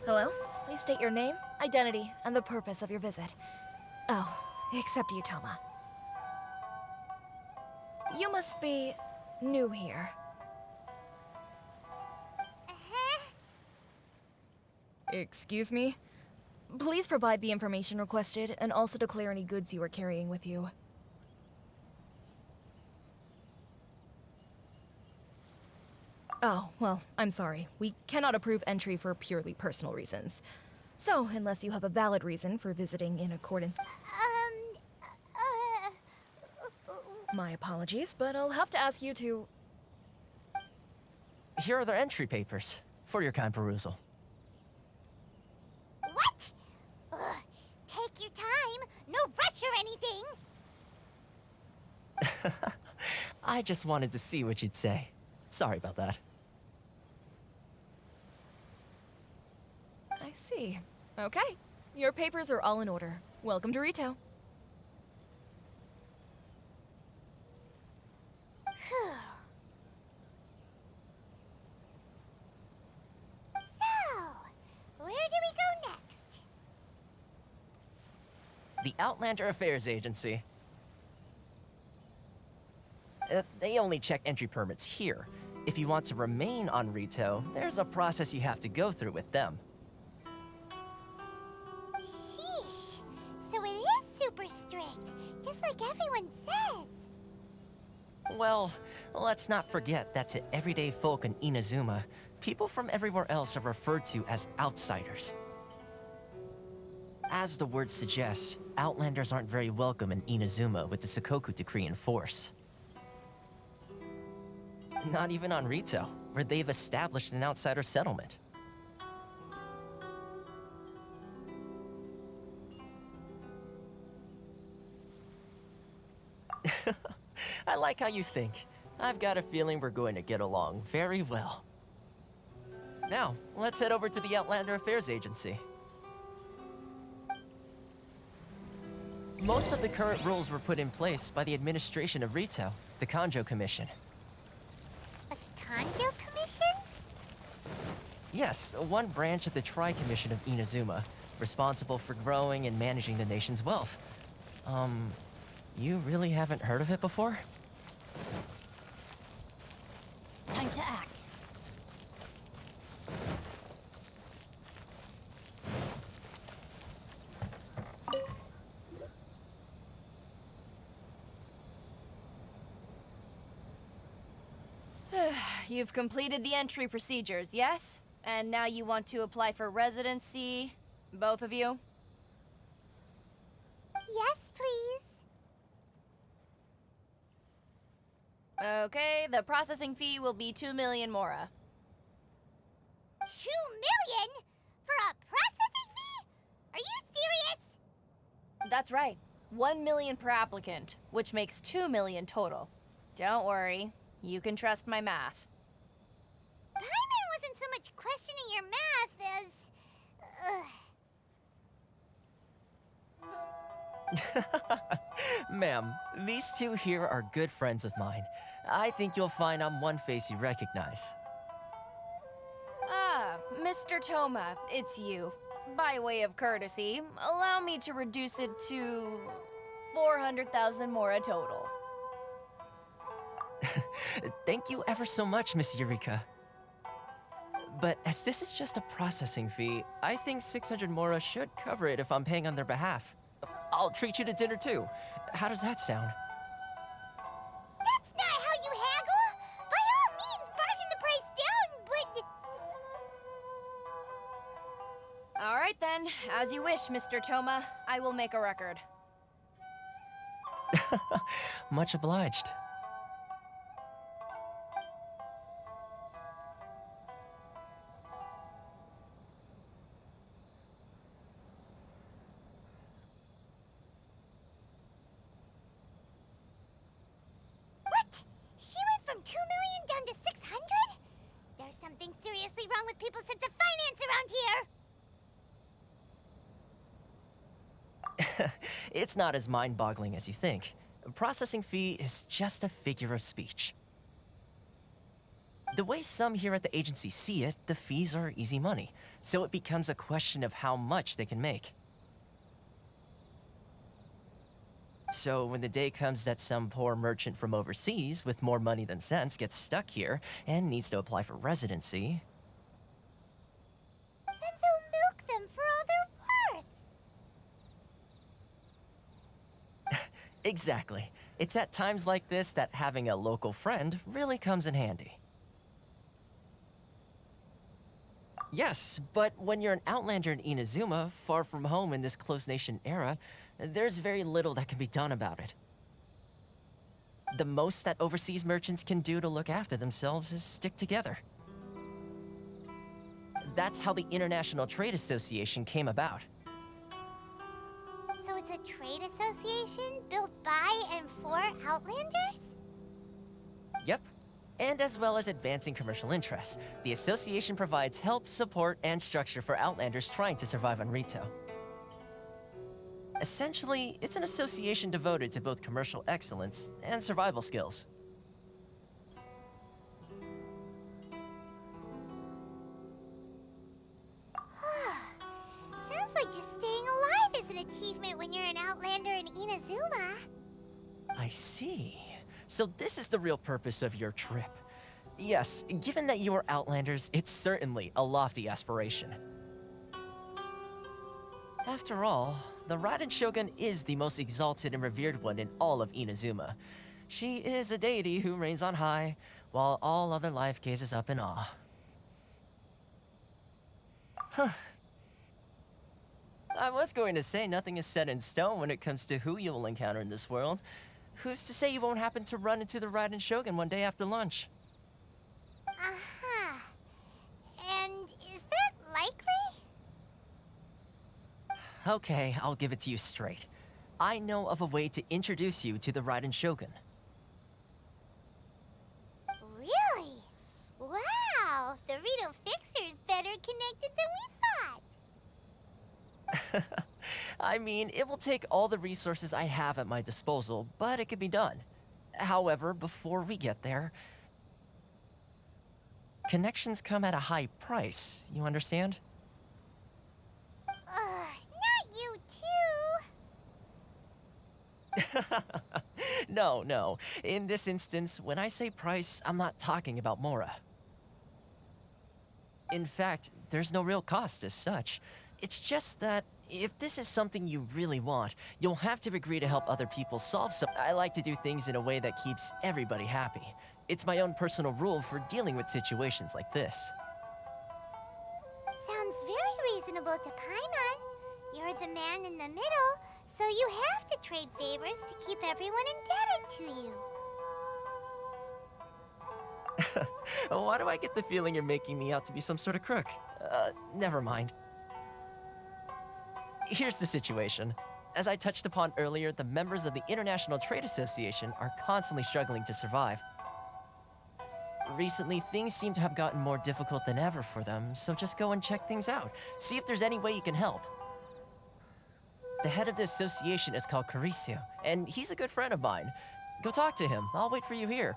Hello? Please state your name, identity, and the purpose of your visit. Oh, except you, Thoma. You must be new here. Excuse me? Please provide the information requested, and also declare any goods you are carrying with you. Oh, well, I'm sorry. We cannot approve entry for purely personal reasons. So, unless you have a valid reason for visiting in accordance... My apologies, but I'll have to ask you to... Here are their entry papers, for your kind perusal. What? Ugh, take your time. No rush or anything. I just wanted to see what you'd say. Sorry about that. I see. Okay. Your papers are all in order. Welcome to Rito. So, where do we go next? The Outlander Affairs Agency. They only check entry permits here. If you want to remain on Rito, there's a process you have to go through with them. Sheesh. So it is super strict, just like everyone says. Well, let's not forget that to everyday folk in Inazuma, people from everywhere else are referred to as outsiders. As the word suggests, Outlanders aren't very welcome in Inazuma with the Sakoku Decree in force. Not even on Rito, where they've established an outsider settlement. I like how you think. I've got a feeling we're going to get along very well. Now, let's head over to the Outlander Affairs Agency. Most of the current rules were put in place by the administration of Rito, the Kanjo Commission. A Kanjo Commission? Yes, one branch of the Tri-Commission of Inazuma, responsible for growing and managing the nation's wealth. You really haven't heard of it before? Time to act. You've completed the entry procedures, yes? And now you want to apply for residency, both of you? Yes, please. Okay, the processing fee will be 2 million mora. 2 million? For a processing fee? Are you serious? That's right. 1 million per applicant, which makes 2 million total. Don't worry, you can trust my math. Paimon wasn't so much questioning your math as... Ma'am, these two here are good friends of mine. I think you'll find I'm one face you recognize. Ah, Mr. Thoma, it's you. By way of courtesy, allow me to reduce it to 400,000 mora total. Thank you ever so much, Miss Eureka. But as this is just a processing fee, I think 600 mora should cover it if I'm paying on their behalf. I'll treat you to dinner too. How does that sound? That's not how you haggle! By all means, bargain the price down, but... All right then, as you wish, Mr. Thoma. I will make a record. Much obliged. What? She went from 2 million down to 600? There's something seriously wrong with people's sense of finance around here! It's not as mind-boggling as you think. A processing fee is just a figure of speech. The way some here at the agency see it, the fees are easy money, so it becomes a question of how much they can make. So when the day comes that some poor merchant from overseas with more money than sense gets stuck here and needs to apply for residency, Then they'll milk them for all they're worth. exactly. It's at times like this that having a local friend really comes in handy. Yes, but when you're an outlander in Inazuma, far from home in this closed nation era, there's very little that can be done about it. The most that overseas merchants can do to look after themselves is stick together. That's how the International Trade Association came about. So it's a trade association built by and for Outlanders? Yep. And as well as advancing commercial interests, the association provides help, support, and structure for Outlanders trying to survive on Rito. Essentially, it's an association devoted to both commercial excellence and survival skills. Sounds like just staying alive is an achievement when you're an Outlander in Inazuma. I see. So this is the real purpose of your trip. Yes, given that you are Outlanders, it's certainly a lofty aspiration. After all, the Raiden Shogun is the most exalted and revered one in all of Inazuma. She is a deity who reigns on high, while all other life gazes up in awe. Huh. I was going to say nothing is set in stone when it comes to who you will encounter in this world. Who's to say you won't happen to run into the Raiden Shogun one day after lunch? Uh-huh. And is that likely? Okay, I'll give it to you straight. I know of a way to introduce you to the Raiden Shogun. Really? Wow! The Rito Fixer is better connected than we thought. I mean, it will take all the resources I have at my disposal, but it can be done. However, before we get there, connections come at a high price, you understand? Not you too. No. In this instance, when I say price, I'm not talking about Mora. In fact, there's no real cost as such. It's just that if this is something you really want, you'll have to agree to help other people solve some. I like to do things in a way that keeps everybody happy. It's my own personal rule for dealing with situations like this. Sounds very reasonable to Paimon. You're the man in the middle, so you have to trade favors to keep everyone indebted to you. Why do I get the feeling you're making me out to be some sort of crook? Never mind. Here's the situation. As I touched upon earlier, the members of the International Trade Association are constantly struggling to survive. Recently, things seem to have gotten more difficult than ever for them, so just go and check things out. See if there's any way you can help. The head of the association is called Carisio, and he's a good friend of mine. Go talk to him. I'll wait for you here.